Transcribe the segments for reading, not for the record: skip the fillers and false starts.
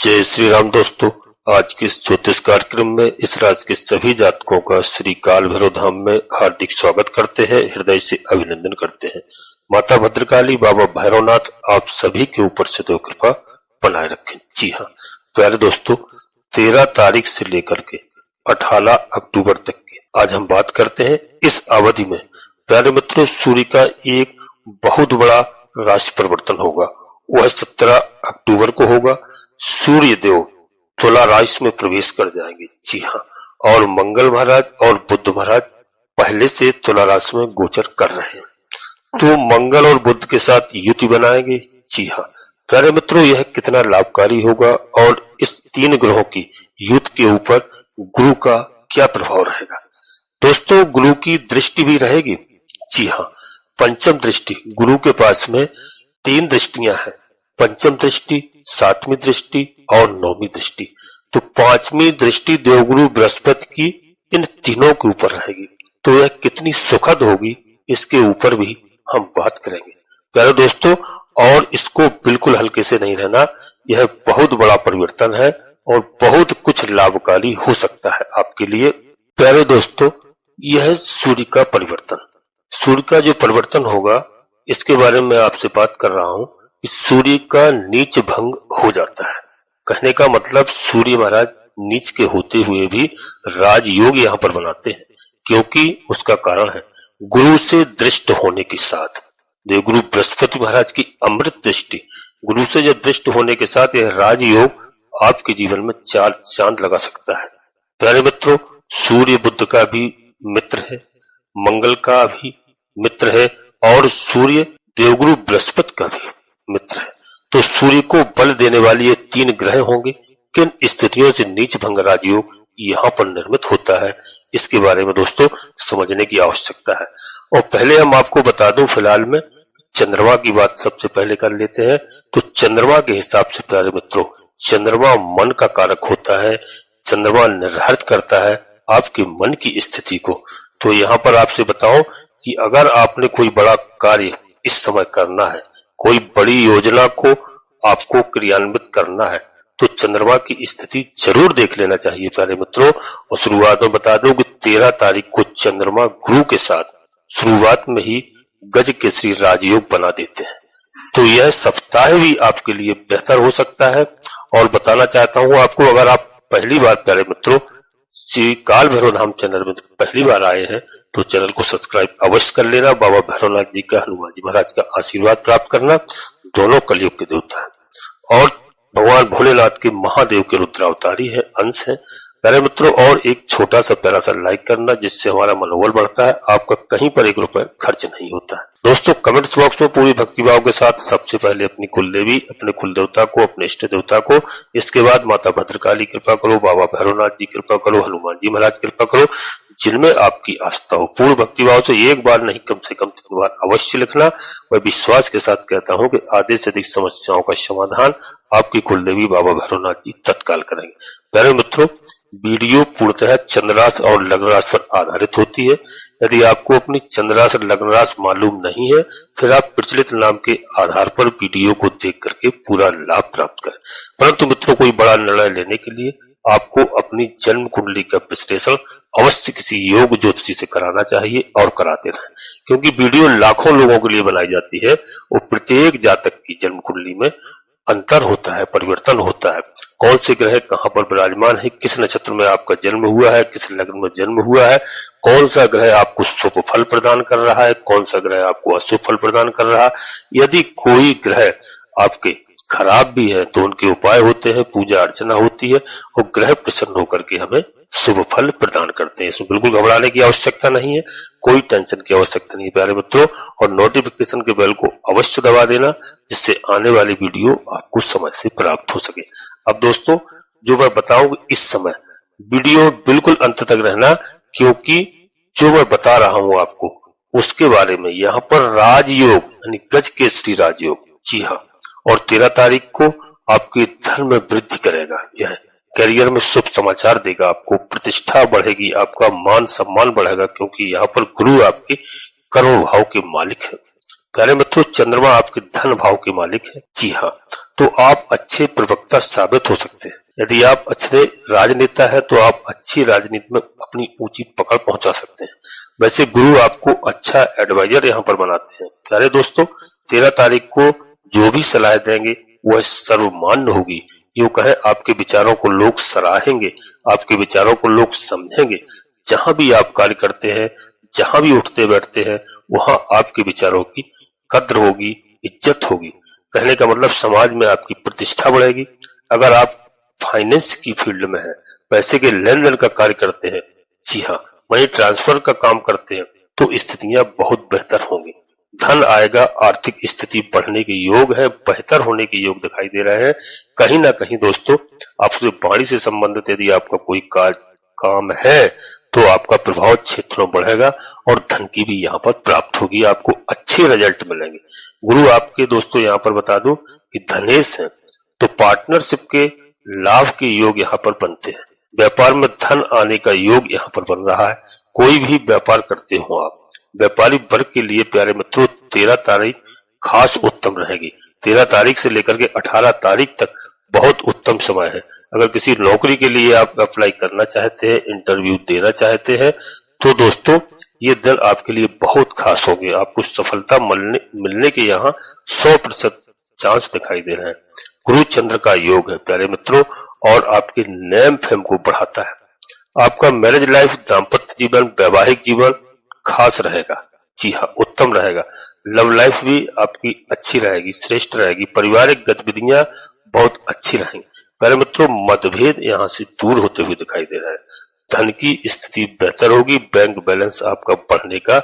जय श्री राम दोस्तों। आज के इस ज्योतिष कार्यक्रम में इस राशि के सभी जातकों का श्री काल भैरव धाम में हार्दिक स्वागत करते हैं, हृदय से अभिनंदन करते हैं। माता भद्रकाली, बाबा भैरवनाथ आप सभी के ऊपर से दो कृपा बनाए रखें। जी हाँ प्यारे दोस्तों, 13 तारीख से लेकर के 18 अक्टूबर तक की आज हम बात करते हैं। इस अवधि में प्यारे मित्रों, सूर्य का एक बहुत बड़ा राशि परिवर्तन होगा। वह 17 अक्टूबर को होगा। सूर्य देव तुला राशि में प्रवेश कर जाएंगे। जी हाँ, और मंगल महाराज और बुध महाराज पहले से तुला राशि में गोचर कर रहे हैं, तो मंगल और बुध के साथ युति बनाएंगे। जी हाँ प्यारे मित्रों, यह कितना लाभकारी होगा और इस तीन ग्रहों की युति के ऊपर गुरु का क्या प्रभाव रहेगा। दोस्तों, गुरु की दृष्टि भी रहेगी। जी हाँ, पंचम दृष्टि गुरु के पास में 3 दृष्टियां हैं, पंचम दृष्टि, 7वीं दृष्टि और 9वीं दृष्टि। तो 5वीं दृष्टि देवगुरु बृहस्पति की इन तीनों के ऊपर रहेगी, तो यह कितनी सुखद होगी इसके ऊपर भी हम बात करेंगे प्यारे दोस्तों। और इसको बिल्कुल हल्के से नहीं रहना, यह बहुत बड़ा परिवर्तन है और बहुत कुछ लाभकारी हो सकता है आपके लिए। प्यारे दोस्तों, यह सूर्य का परिवर्तन, सूर्य का जो परिवर्तन होगा इसके बारे में आपसे बात कर रहा हूं। सूर्य का नीच भंग हो जाता है। कहने का मतलब सूर्य महाराज नीच के होते हुए भी राजयोग यहाँ पर बनाते हैं, क्योंकि उसका कारण है गुरु से दृष्ट होने के साथ देवगुरु बृहस्पति महाराज की अमृत दृष्टि, गुरु से जब दृष्ट होने के साथ यह राजयोग आपके जीवन में चार चांद लगा सकता है। प्यारे मित्रों, सूर्य बुध का भी मित्र है, मंगल का भी मित्र है और सूर्य देवगुरु बृहस्पति का भी मित्र है। तो सूर्य को बल देने वाली ये 3 ग्रह होंगे। किन स्थितियों से नीच भंग राजयोग यहाँ पर निर्मित होता है, इसके बारे में दोस्तों समझने की आवश्यकता है। और पहले हम आपको बता दूं, फिलहाल में चंद्रमा की बात सबसे पहले कर लेते हैं। तो चंद्रमा के हिसाब से प्यारे मित्रों, चंद्रमा मन का कारक होता है। चंद्रमा निर्धारित करता है आपके मन की स्थिति को। तो यहाँ पर आपसे बताऊं कि अगर आपने कोई बड़ा कार्य इस समय करना है, कोई बड़ी योजना को आपको क्रियान्वित करना है, तो चंद्रमा की स्थिति जरूर देख लेना चाहिए प्यारे मित्रों। और शुरुआत में बता दूं कि 13 तारीख को चंद्रमा गुरु के साथ शुरुआत में ही गज केसरी राजयोग बना देते हैं। तो यह सप्ताह भी आपके लिए बेहतर हो सकता है। और बताना चाहता हूं आपको, अगर आप पहली बार प्यारे मित्रों श्री काल भैरव धाम चैनल में पहली बार आए हैं तो चैनल को सब्सक्राइब अवश्य कर लेना। बाबा भैरवनाथ जी का, हनुमान जी महाराज का आशीर्वाद प्राप्त करना, दोनों कलयुग के देवता है और भगवान भोलेनाथ के महादेव के रुद्रावतारी है, अंश है प्यारे मित्रों। और एक छोटा सा प्यारा सा लाइक करना, जिससे हमारा मनोबल बढ़ता है। आपका कहीं पर 1 रुपए खर्च नहीं होता है। दोस्तों, कमेंट्स बॉक्स में पूरी भक्तिभाव के साथ सबसे पहले अपनी कुल देवी, अपने कुल देवता को, अपने इष्ट देवता को, इसके बाद माता भद्रकाली कृपा करो, बाबा भैरवनाथ जी कृपा करो, हनुमान जी महाराज कृपा करो, जिनमें आपकी आस्था हो। पूर्ण भक्तिभाव से एक बार नहीं, कम से कम 3 बार अवश्य लिखना। मैं विश्वास के साथ कहता हूं कि आधे से अधिक समस्याओं का समाधान आपकी कुलदेवी बाबा भैरवनाथ जी तत्काल करेंगे। प्यारे मित्रों, वीडियो पूर्णतः चंद्रास और लग्न राशि पर आधारित होती है। यदि आपको अपनी चंद्रास और लग्न राशि मालूम नहीं है, फिर आप प्रचलित नाम के आधार पर वीडियो को देख करके पूरा लाभ प्राप्त करें। परंतु मित्रों, कोई बड़ा निर्णय लेने के लिए आपको अपनी जन्म कुंडली का विश्लेषण अवश्य किसी योग ज्योतिषी से कराना चाहिए और कराते रहें, क्योंकि वीडियो लाखों लोगों के लिए बनाई जाती है और प्रत्येक जातक की जन्म कुंडली में अंतर होता है, परिवर्तन होता है। कौन से ग्रह कहां पर विराजमान है, किस नक्षत्र में आपका जन्म हुआ है, किस लग्न में जन्म हुआ है, कौन सा ग्रह आपको शुभ फल प्रदान कर रहा है, कौन सा ग्रह आपको अशुभ फल प्रदान कर रहा है। यदि कोई ग्रह आपके खराब भी है तो उनके उपाय होते हैं, पूजा अर्चना होती है और ग्रह प्रसन्न होकर के हमें शुभ फल प्रदान करते हैं। इसमें बिल्कुल घबराने की आवश्यकता नहीं है, कोई टेंशन की आवश्यकता नहीं है प्यारे मित्रों। और नोटिफिकेशन के बेल को अवश्य दबा देना, जिससे आने वाली वीडियो आपको समय से प्राप्त हो सके। अब दोस्तों, जो मैं बताऊंगा इस समय वीडियो बिल्कुल अंत तक रहना, क्योंकि जो मैं बता रहा हूं आपको उसके बारे में यहाँ पर राजयोग यानी गज केसरी राजयोग, जी हाँ, और 13 तारीख को आपके धन में वृद्धि करेगा। यह करियर में शुभ समाचार देगा, आपको प्रतिष्ठा बढ़ेगी, आपका मान सम्मान बढ़ेगा, क्योंकि यहाँ पर गुरु आपके कर्म भाव के मालिक है। प्यारे मित्रों, चंद्रमा आपके धन भाव के मालिक है। जी हाँ, तो आप अच्छे प्रवक्ता साबित हो सकते हैं। यदि आप अच्छे राजनेता है तो आप अच्छी राजनीति में अपनी ऊंची पकड़ पहुंचा सकते हैं। वैसे गुरु आपको अच्छा एडवाइजर यहाँ पर बनाते हैं। प्यारे दोस्तों, 13 तारीख को जो भी सलाह देंगे वह सर्वमान्य होगी। यूं कहें, आपके विचारों को लोग सराहेंगे, आपके विचारों को लोग समझेंगे। जहां भी आप कार्य करते हैं, जहां भी उठते बैठते हैं, वहां आपके विचारों की कद्र होगी, इज्जत होगी। कहने का मतलब समाज में आपकी प्रतिष्ठा बढ़ेगी। अगर आप फाइनेंस की फील्ड में हैं, पैसे के लेन देन का कार्य करते हैं, जी हाँ, मनी ट्रांसफर का काम करते हैं, तो स्थितियां बहुत बेहतर होंगी। धन आएगा, आर्थिक स्थिति बढ़ने के योग है, बेहतर होने के योग दिखाई दे रहे हैं। कहीं ना कहीं दोस्तों, आपसे वाणी से संबंधित यदि आपका कोई काम है तो आपका प्रभाव क्षेत्रों बढ़ेगा और धन की भी यहाँ पर प्राप्त होगी, आपको अच्छे रिजल्ट मिलेंगे। गुरु आपके दोस्तों यहाँ पर बता दूं कि धनेश है, तो पार्टनरशिप के लाभ के योग यहाँ पर बनते हैं। व्यापार में धन आने का योग यहाँ पर बन रहा है। कोई भी व्यापार करते हो आप, व्यापारी वर्ग के लिए प्यारे मित्रों 13 तारीख खास उत्तम रहेगी। 13 तारीख से लेकर के 18 तारीख तक बहुत उत्तम समय है। अगर किसी नौकरी के लिए आप अप्लाई करना चाहते हैं, इंटरव्यू देना चाहते हैं, तो दोस्तों ये दिन आपके लिए बहुत खास होंगे। आपको सफलता मिलने के यहाँ 100% चांस दिखाई दे रहे हैं। गुरु चंद्र का योग है प्यारे मित्रों, और आपके नेम फेम को बढ़ाता है। आपका मैरिज लाइफ, दाम्पत्य जीवन, वैवाहिक जीवन खास रहेगा। जी हाँ, उत्तम रहेगा। लव लाइफ भी आपकी अच्छी रहेगी, श्रेष्ठ रहेगी। पारिवारिक गतिविधियां बहुत अच्छी रहेंगी। प्यारे मित्रों, मतभेद यहाँ से दूर होते हुए दिखाई दे रहा है। धन की स्थिति बेहतर होगी। बैंक बैलेंस आपका बढ़ने का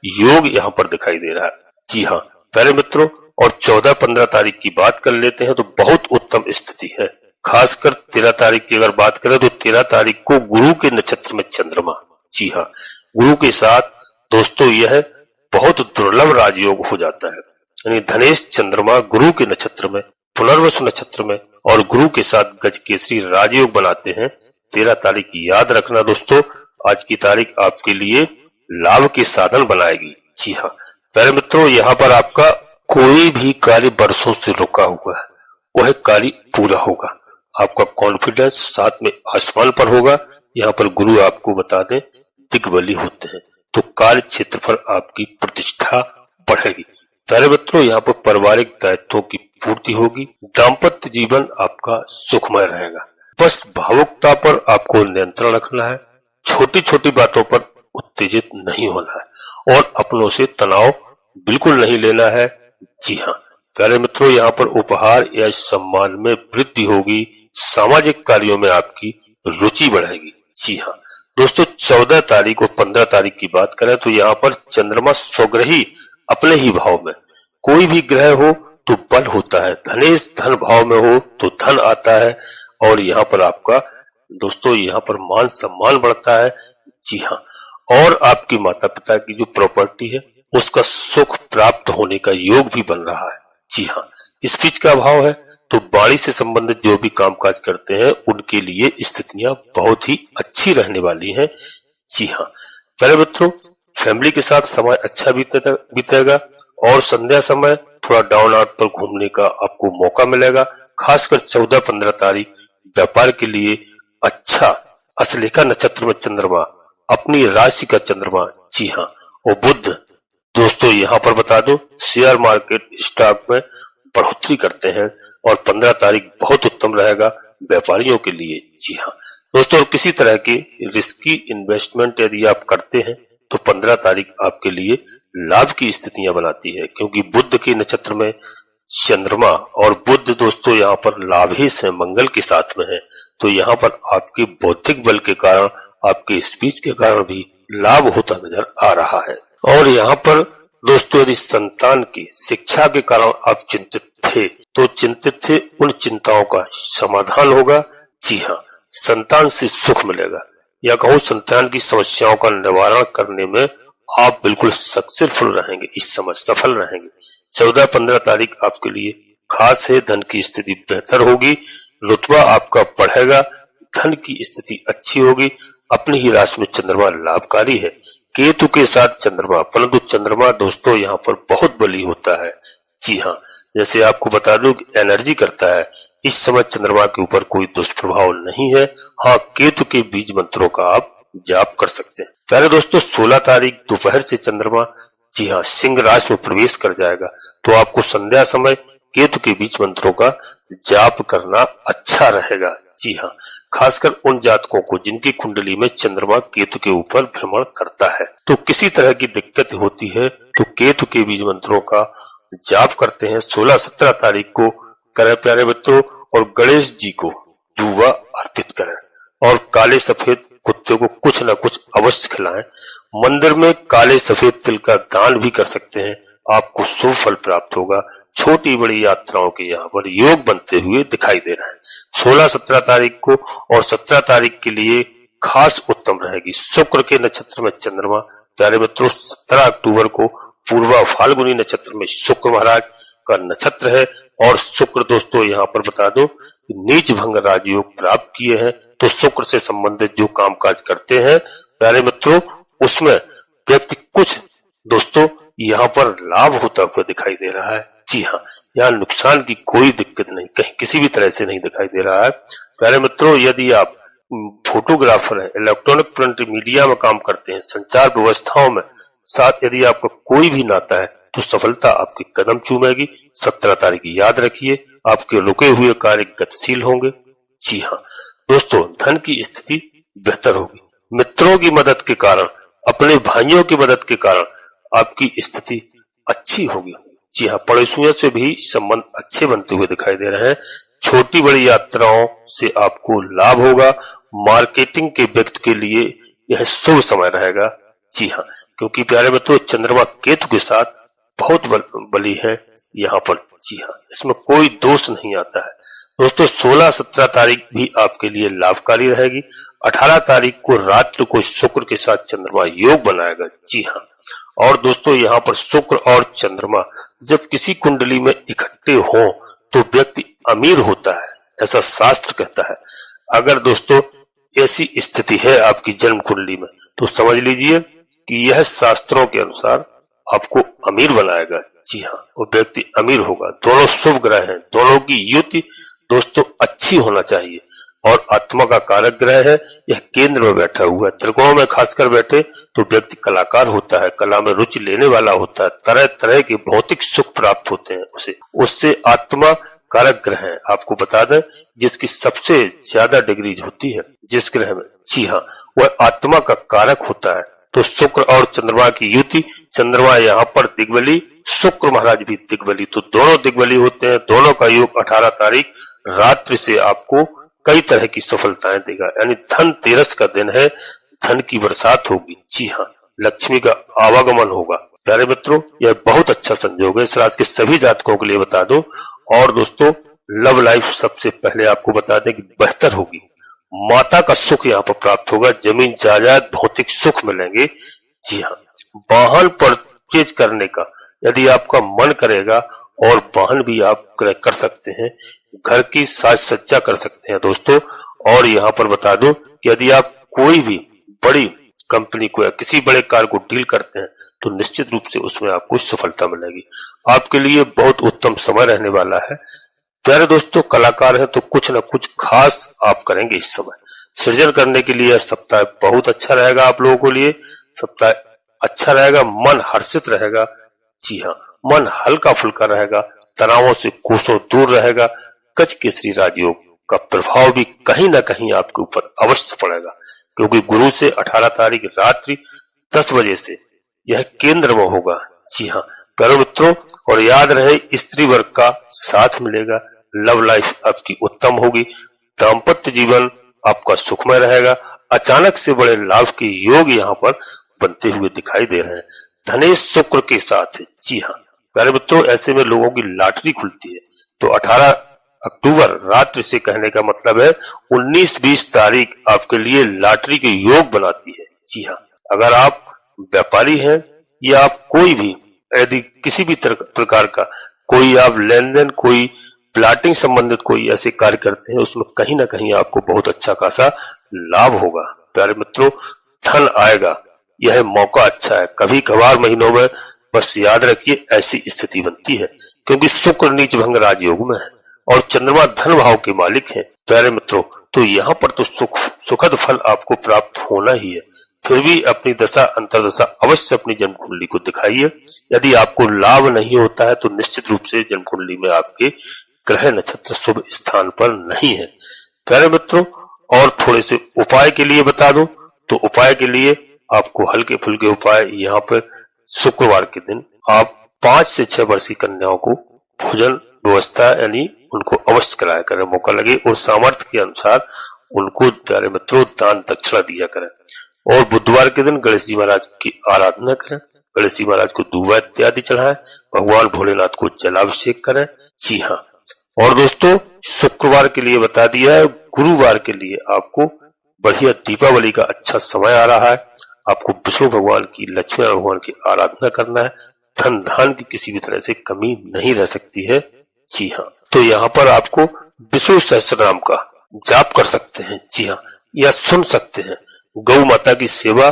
योग यहाँ पर दिखाई दे रहा है। जी हाँ प्यारे मित्रों, और 14-15 तारीख की बात कर लेते हैं तो बहुत उत्तम स्थिति है। खासकर 13 तारीख की अगर बात करें तो 13 तारीख को गुरु के नक्षत्र में चंद्रमा, जी हाँ, गुरु के साथ दोस्तों यह बहुत दुर्लभ राजयोग हो जाता है। यानी धनेश चंद्रमा गुरु के नक्षत्र में, पुनर्वसु नक्षत्र में, और गुरु के साथ गजकेसरी राजयोग बनाते हैं। 13 तारीख याद रखना दोस्तों, आज की तारीख आपके लिए लाभ के साधन बनाएगी। जी हाँ प्यारे मित्रों, यहाँ पर आपका कोई भी कार्य वर्षों से रुका हुआ है, वह कार्य पूरा होगा। आपका कॉन्फिडेंस साथ में आसमान पर होगा। यहाँ पर गुरु आपको बता दें दिग्बली होते हैं, तो कार्य क्षेत्र पर आपकी प्रतिष्ठा बढ़ेगी। प्यारे मित्रों, यहाँ पर पारिवारिक दायित्वों की पूर्ति होगी। दाम्पत्य जीवन आपका सुखमय रहेगा। बस भावुकता पर आपको नियंत्रण रखना है। छोटी छोटी बातों पर उत्तेजित नहीं होना है और अपनों से तनाव बिल्कुल नहीं लेना है। जी हाँ प्यारे मित्रों, यहाँ पर उपहार या सम्मान में वृद्धि होगी। सामाजिक कार्यों में आपकी रुचि बढ़ेगी। जी हाँ दोस्तों, 14 तारीख और 15 तारीख की बात करें तो यहाँ पर चंद्रमा स्वग्रही अपने ही भाव में, कोई भी ग्रह हो तो बल होता है। धनेश धन भाव में हो तो धन आता है, और यहाँ पर आपका दोस्तों यहाँ पर मान सम्मान बढ़ता है। जी हाँ, और आपकी माता पिता की जो प्रॉपर्टी है उसका सुख प्राप्त होने का योग भी बन रहा है। जी हाँ, स्पीच का भाव है, तो वाणी से संबंधित जो भी कामकाज करते हैं उनके लिए स्थितियां बहुत ही अच्छी रहने वाली हैं। जी हाँ प्यारे मित्रों, फैमिली के साथ समय अच्छा बीतेगा और संध्या समय थोड़ा डाउन आउट पर घूमने का आपको मौका मिलेगा। खासकर 14-15 तारीख व्यापार के लिए अच्छा। अश्लेषा नक्षत्र में चंद्रमा, अपनी राशि का चंद्रमा, जी हाँ, और बुध दोस्तों यहाँ पर बता दो शेयर मार्केट स्टॉक में बढ़ोतरी करते हैं, और 15 तारीख बहुत उत्तम रहेगा व्यापारियों के लिए। जी हाँ दोस्तों, और किसी तरह के रिस्की इन्वेस्टमेंट यदि आप करते हैं तो 15 तारीख आपके लिए लाभ की स्थितियां बनाती है, क्योंकि बुध के नक्षत्र में चंद्रमा, और बुध दोस्तों यहाँ पर लाभेश है, मंगल के साथ में है। तो यहाँ पर आपके बौद्धिक बल के कारण, आपके स्पीच के कारण भी लाभ होता नजर आ रहा है। और यहाँ पर दोस्तों यदि संतान की शिक्षा के कारण आप चिंतित थे तो चिंतित थे, उन चिंताओं का समाधान होगा। जी हाँ, संतान से सुख मिलेगा, या कहूँ संतान की समस्याओं का निवारण करने में आप बिल्कुल सक्सेसफुल रहेंगे, इस समय सफल रहेंगे। 14-15 तारीख आपके लिए खास है। धन की स्थिति बेहतर होगी, रुतबा आपका बढ़ेगा, धन की स्थिति अच्छी होगी, अपनी ही राशि में चंद्रमा लाभकारी है केतु के साथ चंद्रमा, परंतु चंद्रमा दोस्तों यहाँ पर बहुत बली होता है। जी हाँ, जैसे आपको बता दूं कि एनर्जी करता है। इस समय चंद्रमा के ऊपर कोई दुष्प्रभाव नहीं है। हाँ, केतु के बीज मंत्रों का आप जाप कर सकते हैं। प्यारे दोस्तों, 16 तारीख दोपहर से चंद्रमा जी हाँ सिंह राशि में प्रवेश कर जाएगा, तो आपको संध्या समय केतु के बीज मंत्रों का जाप करना अच्छा रहेगा। जी हाँ, खासकर उन जातकों को जिनकी कुंडली में चंद्रमा केतु के ऊपर भ्रमण करता है, तो किसी तरह की दिक्कत होती है तो केतु के बीज मंत्रों का जाप करते हैं। 16-17 तारीख को करें प्यारे मित्रों, और गणेश जी को दूबा अर्पित करें और काले सफेद कुत्ते को कुछ न कुछ अवश्य खिलाएं। मंदिर में काले सफेद तिल का दान भी कर सकते हैं, आपको शुभ फल प्राप्त होगा। छोटी बड़ी यात्राओं के यहाँ पर योग बनते हुए दिखाई दे रहे हैं। 16-17 तारीख को और 17 तारीख के लिए खास उत्तम रहेगी। शुक्र के नक्षत्र में चंद्रमा प्यारे मित्रों 17 अक्टूबर को पूर्वा फाल्गुनी नक्षत्र में शुक्र महाराज का नक्षत्र है, और शुक्र दोस्तों यहाँ पर बता दो नीच भंग राजयोग प्राप्त किए हैं, तो शुक्र से संबंधित जो कामकाज करते हैं प्यारे मित्रों उसमें व्यक्ति कुछ दोस्तों यहाँ पर लाभ होता हुआ दिखाई दे रहा है। जी हाँ, यहाँ नुकसान की कोई दिक्कत नहीं, कहीं किसी भी तरह से नहीं दिखाई दे रहा है। प्यारे मित्रों, यदि आप फोटोग्राफर हैं, इलेक्ट्रॉनिक प्रिंट मीडिया में काम करते हैं, संचार व्यवस्थाओं में साथ यदि आपका कोई भी नाता है तो सफलता आपके कदम चूमेगी। 17 तारीख याद रखिए, आपके रुके हुए कार्य गतिशील होंगे। जी हाँ दोस्तों, धन की स्थिति बेहतर होगी। मित्रों की मदद के कारण, अपने भाइयों की मदद के कारण आपकी स्थिति अच्छी होगी। जी हाँ, पड़ोसियों से भी संबंध अच्छे बनते हुए दिखाई दे रहे हैं। छोटी बड़ी यात्राओं से आपको लाभ होगा। मार्केटिंग के व्यक्ति के लिए यह शुभ समय रहेगा। जी हाँ, क्योंकि प्यारे मित्रों चंद्रमा केतु के साथ बहुत बली है यहाँ पर। जी हाँ, इसमें कोई दोष नहीं आता है। दोस्तों 16-17 तारीख भी आपके लिए लाभकारी रहेगी। 18 तारीख को रात्रि को शुक्र के साथ चंद्रमा योग बनाएगा। जी हाँ, और दोस्तों यहाँ पर शुक्र और चंद्रमा जब किसी कुंडली में इकट्ठे हों तो व्यक्ति अमीर होता है, ऐसा शास्त्र कहता है। अगर दोस्तों ऐसी स्थिति है आपकी जन्म कुंडली में तो समझ लीजिए कि यह शास्त्रों के अनुसार आपको अमीर बनाएगा। जी हाँ, वो व्यक्ति अमीर होगा। दोनों शुभ ग्रह हैं, दोनों की युति दोस्तों अच्छी होना चाहिए। और आत्मा का कारक ग्रह है, यह केंद्र में बैठा हुआ है। त्रिकोण में खासकर बैठे तो व्यक्ति कलाकार होता है, कला में रुचि लेने वाला होता है, तरह तरह के भौतिक सुख प्राप्त होते हैं उसे। उससे आत्मा कारक ग्रह है, आपको बता दें जिसकी सबसे ज्यादा डिग्री होती है जिस ग्रह में, जी हाँ, वह आत्मा का कारक होता है। तो शुक्र और चंद्रमा की युति, चंद्रमा यहाँ पर दिग्बली, शुक्र महाराज भी दिग्बली, तो दोनों दिग्बली होते हैं। दोनों का योग 18 तारीख रात्रि से आपको कई तरह की सफलताएं देगा। यानी धनतेरस का दिन है, धन की बरसात होगी। जी हाँ, लक्ष्मी का आवागमन होगा। प्यारे मित्रों, यह बहुत अच्छा संयोग है। इस राशि के सभी जातकों के लिए बता दो। और दोस्तों लव लाइफ सबसे पहले आपको बता दें कि बेहतर होगी। माता का सुख यहाँ पर प्राप्त होगा, जमीन जायदाद भौतिक सुख मिलेंगे। जी हाँ, वाहन परचेज करने का यदि आपका मन करेगा और वाहन भी आप क्रय कर सकते हैं, घर की साज सज्जा कर सकते हैं दोस्तों। और यहाँ पर बता दो कि यदि आप कोई भी बड़ी कंपनी को या किसी बड़े कार को डील करते हैं तो निश्चित रूप से उसमें आपको सफलता मिलेगी। आपके लिए बहुत उत्तम समय रहने वाला है। प्यारे दोस्तों, कलाकार हैं तो कुछ न कुछ खास आप करेंगे इस समय। सृजन करने के लिए यह सप्ताह बहुत अच्छा रहेगा। आप लोगों के लिए सप्ताह अच्छा रहेगा, मन हर्षित रहेगा। जी हाँ, मन हल्का फुल्का रहेगा, तनावों से कोसों दूर रहेगा। गज केसरी राजयोग का प्रभाव भी कहीं ना कहीं आपके ऊपर अवश्य पड़ेगा, क्योंकि गुरु से 18 तारीख रात्रि 10 बजे से यह केंद्र में होगा। जी हाँ प्यारे मित्रों, और याद रहे स्त्री वर्ग का साथ मिलेगा। लव लाइफ आपकी उत्तम होगी, दाम्पत्य जीवन आपका सुखमय रहेगा। अचानक से बड़े लाभ के योग यहाँ पर बनते हुए दिखाई दे रहे हैं, धनेश शुक्र के साथ। जी हाँ प्यारे मित्रों, ऐसे में लोगों की लॉटरी खुलती है। तो 18 अक्टूबर रात्रि से कहने का मतलब है 19-20 तारीख आपके लिए लॉटरी के योग बनाती है। जी हाँ, अगर आप व्यापारी हैं या आप कोई भी यदि किसी भी प्रकार का कोई आप लेन देन, कोई प्लाटिंग संबंधित कोई ऐसे कार्य करते हैं, उसमें कहीं ना कहीं आपको बहुत अच्छा खासा लाभ होगा। प्यारे मित्रों धन आएगा, यह मौका अच्छा है। कभी कभार महीनों में बस याद रखिए ऐसी स्थिति बनती है, क्योंकि शुक्र नीच भंग राजयोग में है और चंद्रमा धन भाव के मालिक है। प्यारे मित्रों तो यहाँ पर तो सुखद फल आपको प्राप्त होना ही है। फिर भी अपनी दशा अंतरदशा अवश्य अपनी जन्म कुंडली को दिखाइए। यदि आपको लाभ नहीं होता है तो निश्चित रूप से जन्म कुंडली में आपके ग्रह नक्षत्र शुभ स्थान पर नहीं है। प्यारे मित्रों और थोड़े से उपाय के लिए बता दूं तो उपाय के लिए आपको हल्के फुल्के उपाय यहाँ पर शुक्रवार के दिन आप 5 से 6 वर्षीय कन्याओं को भोजन व्यवस्था यानी उनको अवश्य कराया करें, मौका लगे और सामर्थ्य के अनुसार उनको प्यारे मित्रों दान दक्षिणा दिया करें। और बुधवार के दिन गणेश जी महाराज की आराधना करें, गणेश जी महाराज को दूबा इत्यादि चढ़ाएं, भगवान भोलेनाथ को जलाभिषेक करें। जी हाँ, और दोस्तों शुक्रवार के लिए बता दिया है। गुरुवार के लिए आपको बढ़िया दीपावली का अच्छा समय आ रहा है। आपको विष्णु भगवान की लक्ष्मी भगवान की आराधना करना है। धन धान की किसी भी तरह से कमी नहीं रह सकती है। जी हाँ, तो यहाँ पर आपको विष्णु सहस्त्रनाम का जाप कर सकते हैं। जी हाँ, या सुन सकते हैं। गौ माता की सेवा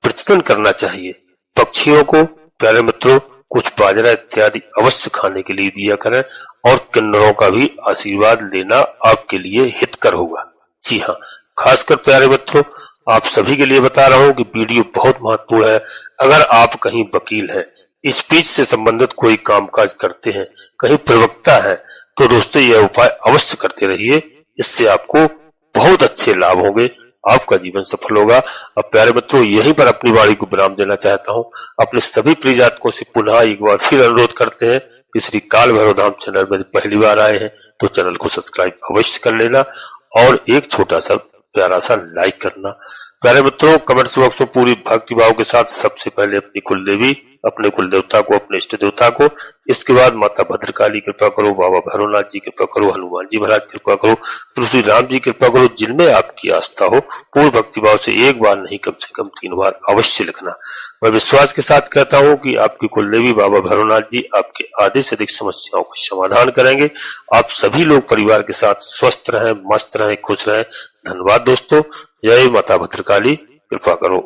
प्रतिदिन करना चाहिए। पक्षियों को प्यारे मित्रों कुछ बाजरा इत्यादि अवश्य खाने के लिए दिया करें और किन्नरों का भी आशीर्वाद लेना आपके लिए हितकर होगा। जी हाँ, खासकर प्यारे मित्रों आप सभी के लिए बता रहा हूँ कि वीडियो बहुत महत्वपूर्ण है। अगर आप कहीं वकील हैं, स्पीच से संबंधित कोई कामकाज करते हैं, कहीं प्रवक्ता है, तो दोस्तों यह उपाय अवश्य करते रहिए। इससे आपको बहुत अच्छे लाभ होंगे, आपका जीवन सफल होगा। अब प्यारे मित्रों यहीं पर अपनी वाणी को विराम देना चाहता हूँ। अपने सभी प्रिय जातकों से पुनः एक बार फिर अनुरोध करते हैं कि श्री काल भैरव धाम चैनल में पहली बार आए हैं तो चैनल को सब्सक्राइब अवश्य कर लेना और एक छोटा सा प्यारा सा लाइक करना। प्यारे मित्रों कमेंट्स बॉक्स में पूरी भक्ति भाव के साथ सबसे पहले अपनी कुलदेवी, अपने कुल देवता को, अपने इष्ट देवता को, इसके बाद माता भद्रकाली कृपा करो, बाबा भैरवनाथ जी कृपा करो, हनुमान जी महाराज कृपा करो, प्रभु श्री राम जी कृपा करो। जिनमें आपकी आस्था हो पूर्ण भक्ति भाव से एक बार नहीं कम से कम 3 बार अवश्य लिखना। मैं विश्वास के साथ कहता हूँ कि आपकी कुलदेवी बाबा भैरवनाथ जी आपके आधे से अधिक समस्याओं का समाधान करेंगे। आप सभी लोग परिवार के साथ स्वस्थ रहें, मस्त रहें, खुश रहें। धन्यवाद दोस्तों। जय माता भद्रकाली, कृपा करो।